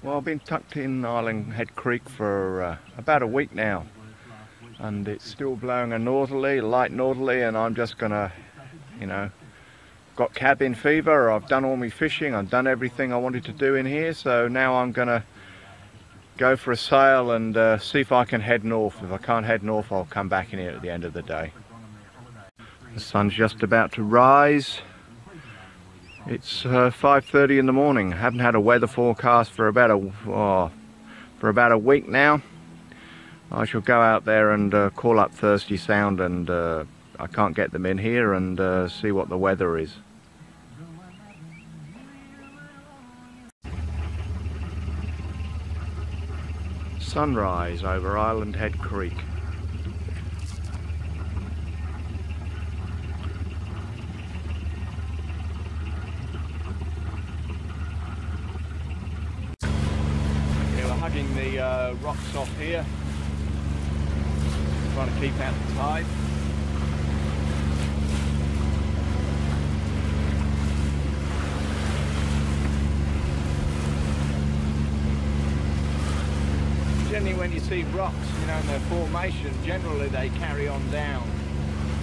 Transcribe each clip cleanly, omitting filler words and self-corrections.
Well, I've been tucked in Island Head Creek for about a week now, and it's still blowing a northerly, light northerly, and I'm just gonna, got cabin fever. I've done all my fishing, I've done everything I wanted to do in here, so now I'm gonna go for a sail and see if I can head north. If I can't head north, I'll come back in here at the end of the day. The sun's just about to rise. It's 5:30 in the morning. I haven't had a weather forecast for about a week now. I shall go out there and call up Thirsty Sound, and I can't get them in here, and see what the weather is. Sunrise over Island Head Creek. Hugging the rocks off here, trying to keep out the tide. Generally when you see rocks, in their formation, generally they carry on down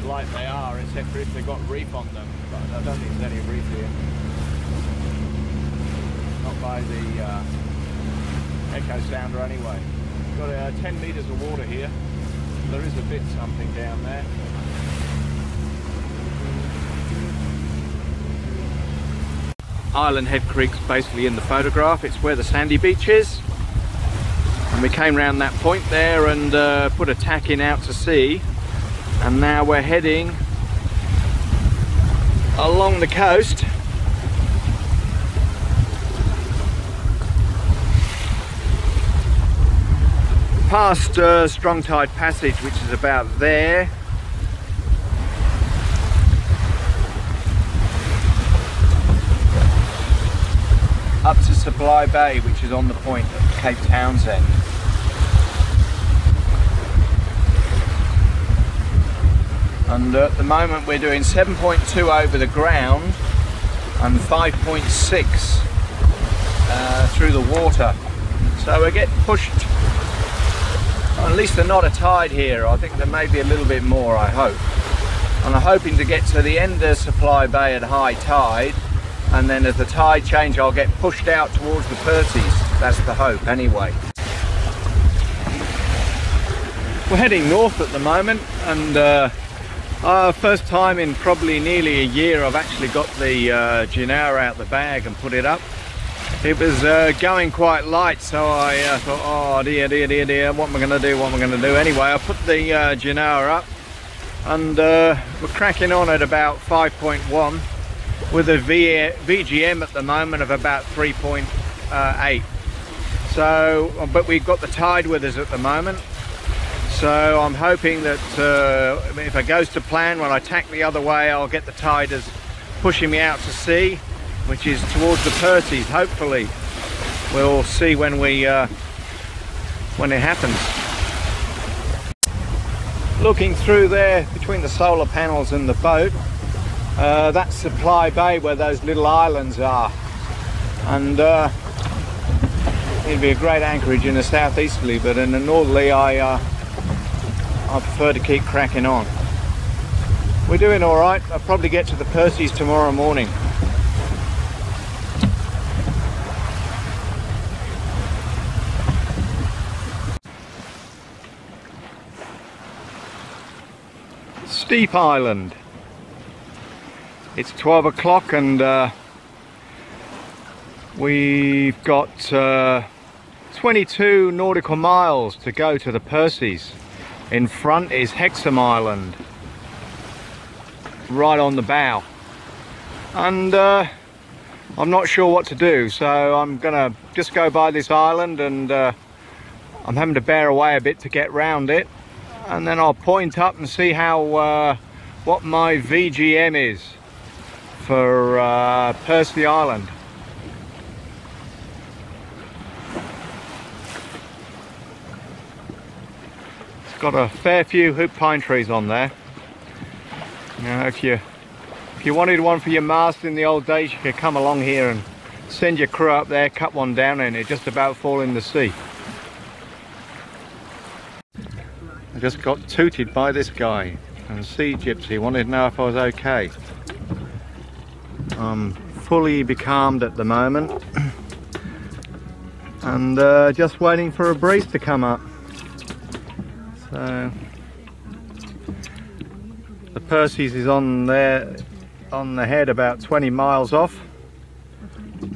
like they are, except for if they've got reef on them, but I don't think there's any reef here. Not by the echo sounder anyway. Got 10 metres of water here. There is a bit something down there. Island Head Creek's basically in the photograph. It's where the sandy beach is. And we came round that point there and put a tack in out to sea. And now we're heading along the coast. Past Strong Tide Passage, which is about there. Up to Supply Bay, which is on the point of Cape Townsend. And at the moment we're doing 7.2 over the ground and 5.6 through the water. So we're getting pushed. At least there's not a tide here. I think there may be a little bit more, I hope. And I'm hoping to get to the end of Supply Bay at high tide, and then as the tide change I'll get pushed out towards the Percy's. That's the hope anyway. We're heading north at the moment, and first time in probably nearly a year I've actually got the Genoa out the bag and put it up. It was going quite light, so I thought, oh dear, what am I going to do? Anyway, I put the Genoa up, and we're cracking on at about 5.1 with a VGM at the moment of about 3.8. So, but we've got the tide with us at the moment, so I'm hoping that if it goes to plan, when I tack the other way, I'll get the tide as pushing me out to sea, which is towards the Percy's. Hopefully we'll see when it happens. Looking through there between the solar panels and the boat, that's Supply Bay where those little islands are, and it'd be a great anchorage in a southeasterly, but in a northerly I prefer to keep cracking on. We're doing all right. I'll probably get to the Percy's tomorrow morning. Steep Island. It's 12 o'clock and we've got 22 nautical miles to go to the Percy's. In front is Hexham Island, right on the bow, and I'm not sure what to do, so I'm gonna just go by this island, and I'm having to bear away a bit to get round it, and then I'll point up and see how what my VGM is for Percy Island. It's got a fair few hoop pine trees on there. You know, if you wanted one for your mast in the old days, you could come along here and send your crew up there, cut one down, and it just about fall in the sea. I just got tooted by this guy, and Sea Gypsy wanted to know if I was okay. I'm fully becalmed at the moment, and just waiting for a breeze to come up. So the Percy's is on there on the head about 20 miles off,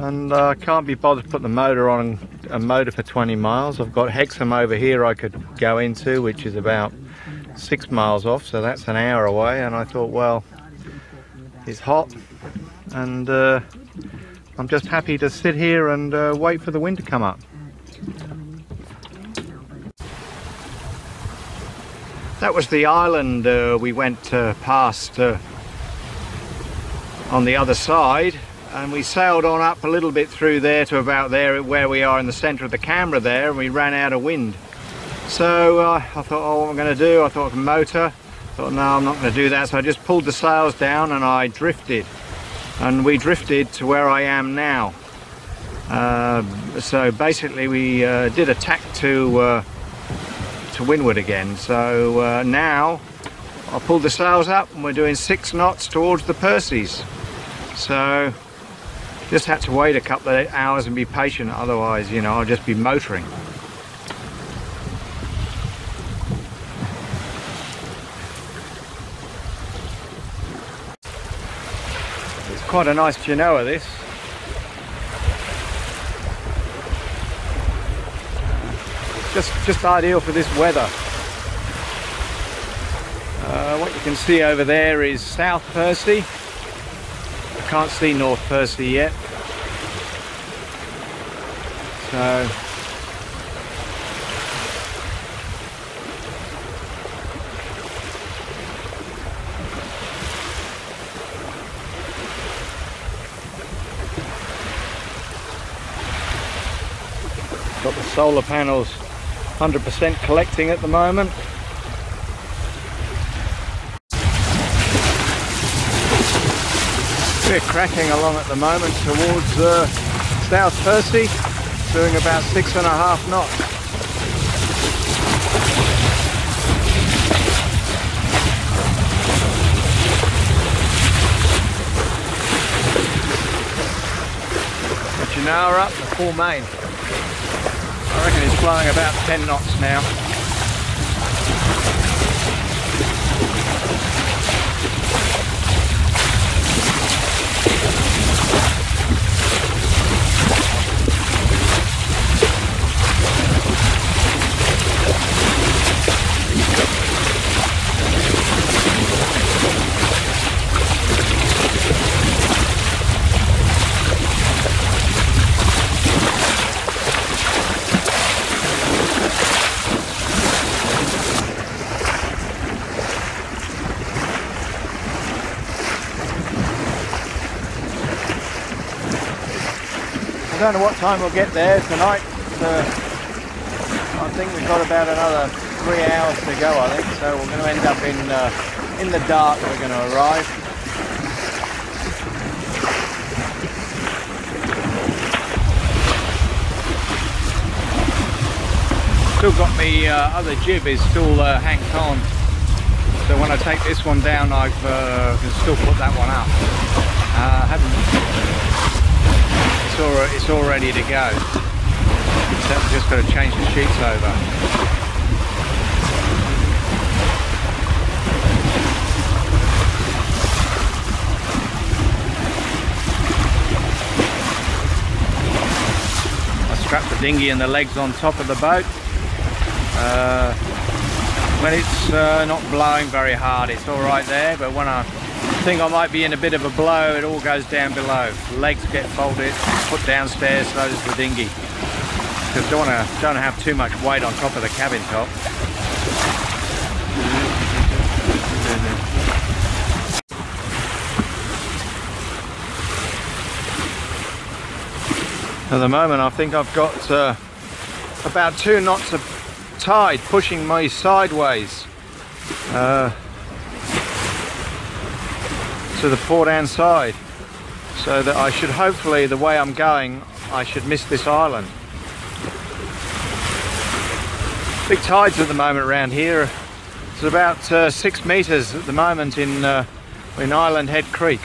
and I can't be bothered to put the motor on a motor for 20 miles. I've got Hexham over here I could go into, which is about 6 miles off, so that's an hour away, and I thought, well, it's hot, and I'm just happy to sit here and wait for the wind to come up. That was the island we went past on the other side, and we sailed on up a little bit through there to about there where we are in the centre of the camera there, and we ran out of wind. So I thought, oh, what am I going to do? I thought motor. I thought, no, I'm not going to do that. So I just pulled the sails down and I drifted, and we drifted to where I am now. So basically we did a tack to windward again. So now I pulled the sails up and we're doing 6 knots towards the Percy's. So just had to wait a couple of hours and be patient, otherwise, you know, I'll just be motoring. It's quite a nice Genoa, this. Just ideal for this weather. What you can see over there is South Percy. I can't see North Percy yet. So got the solar panels 100% collecting at the moment. We're cracking along at the moment towards South Percy, doing about 6.5 knots. But you know, we're up to full main. I reckon it's blowing about 10 knots now. I don't know what time we'll get there tonight. I think we've got about another 3 hours to go, I think, so we're going to end up in the dark. We're going to arrive. Still got me other jib is still hanked on, so when I take this one down I can still put that one up. It's all ready to go, so I've just got to change the sheets over. I strap the dinghy and the legs on top of the boat. When it's not blowing very hard, it's all right there, but when I think I might be in a bit of a blow, it all goes down below. The legs get folded, put downstairs, so does the dinghy. Because don't have too much weight on top of the cabin top. At the moment I think I've got about 2 knots of tide pushing me sideways to the port hand side. so that I should hopefully, the way I'm going, I should miss this island. Big tides at the moment around here. It's about 6 meters at the moment in Island Head Creek.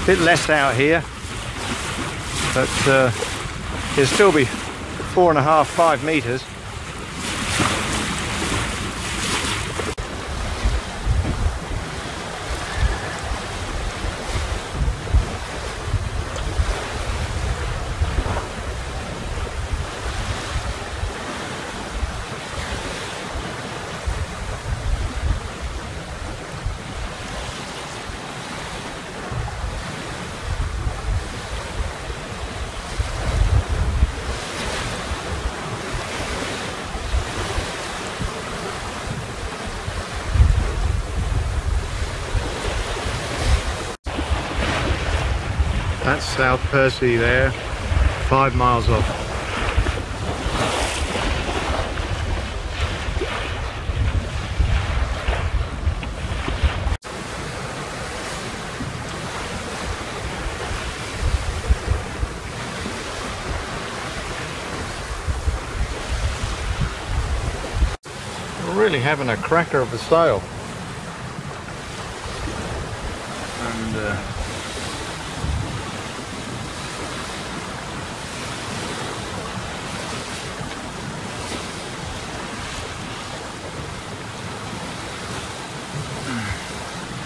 A bit less out here, but it'll still be 4.5, 5 meters. That's South Percy there, 5 miles off. We're really having a cracker of a sail. And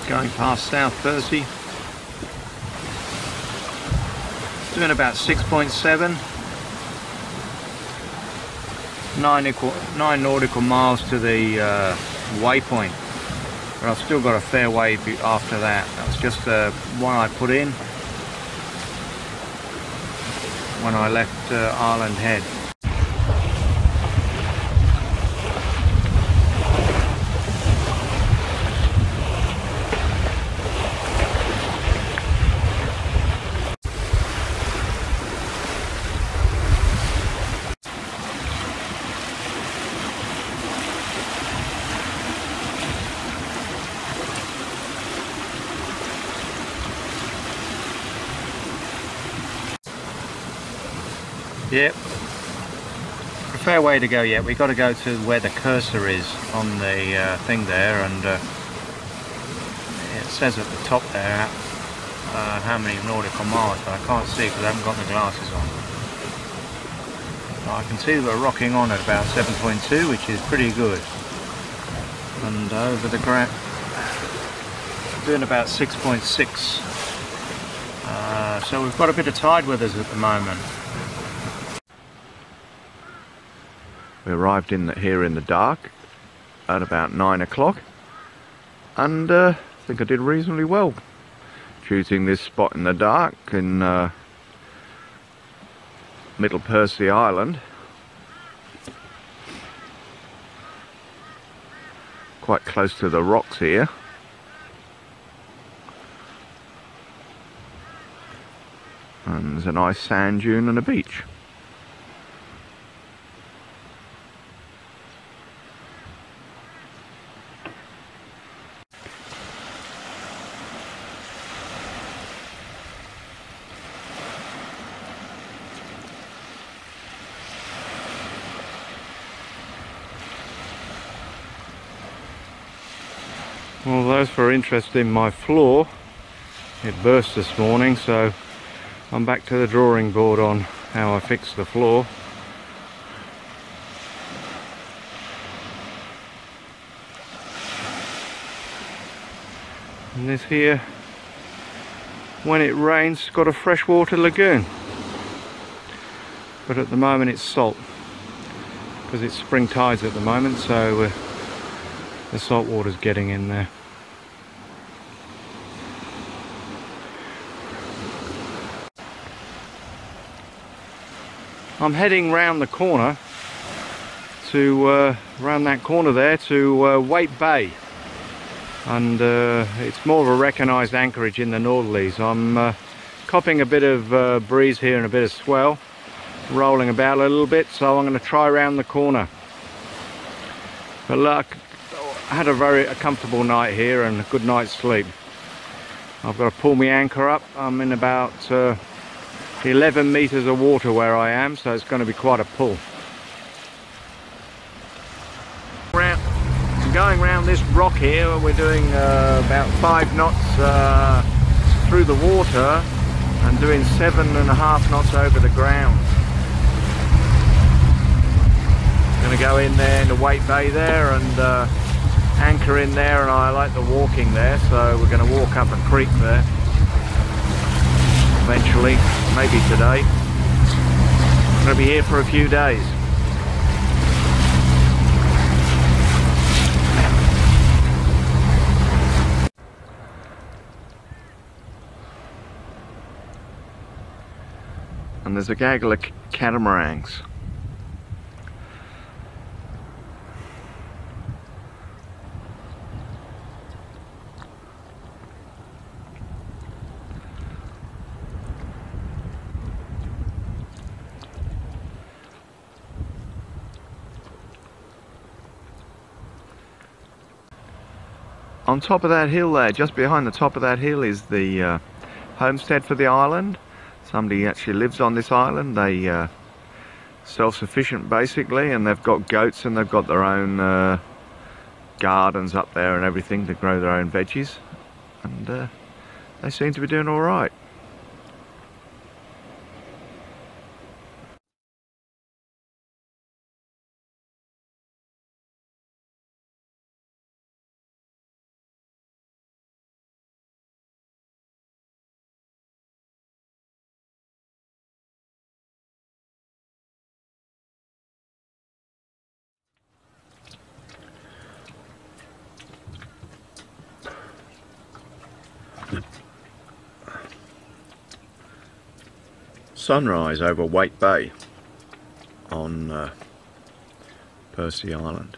going past South Percy, doing about 6.7, 9 nautical miles to the waypoint, but I've still got a fair way after that. That's just the one I put in when I left Island Head. Yep, a fair way to go yet. We've got to go to where the cursor is on the thing there, and it says at the top there how many nautical miles, but I can't see because I haven't got the glasses on. But I can see that we're rocking on at about 7.2, which is pretty good. And over the ground, doing about 6.6. So we've got a bit of tide with us at the moment. We arrived here in the dark at about 9 o'clock, and I think I did reasonably well choosing this spot in the dark in Middle Percy Island. Quite close to the rocks here. And there's a nice sand dune and a beach. Well, those who are interested in my floor, it burst this morning, so I'm back to the drawing board on how I fix the floor. And this here, when it rains, it's got a freshwater lagoon, but at the moment it's salt because it's spring tides at the moment, so the salt water's getting in there. I'm heading round the corner to round that corner there to Waite Bay, and it's more of a recognised anchorage in the northerlies. I'm copping a bit of breeze here and a bit of swell, rolling about a little bit, so I'm going to try round the corner. But look, I had a very comfortable night here and a good night's sleep. I've got to pull my anchor up. I'm in about 11 meters of water where I am, so it's going to be quite a pull. Going around this rock here, we're doing about 5 knots through the water and doing 7.5 knots over the ground. Going to go in there in the White Bay there and anchor in there, and I like the walking there, so we're going to walk up a creek there eventually, maybe today. I'm going to be here for a few days. And there's a gaggle of catamarans. On top of that hill there, just behind the top of that hill, is the homestead for the island. Somebody actually lives on this island. They self-sufficient basically, and they've got goats and they've got their own gardens up there and everything to grow their own veggies, and they seem to be doing all right. Sunrise over White Bay on Percy Island.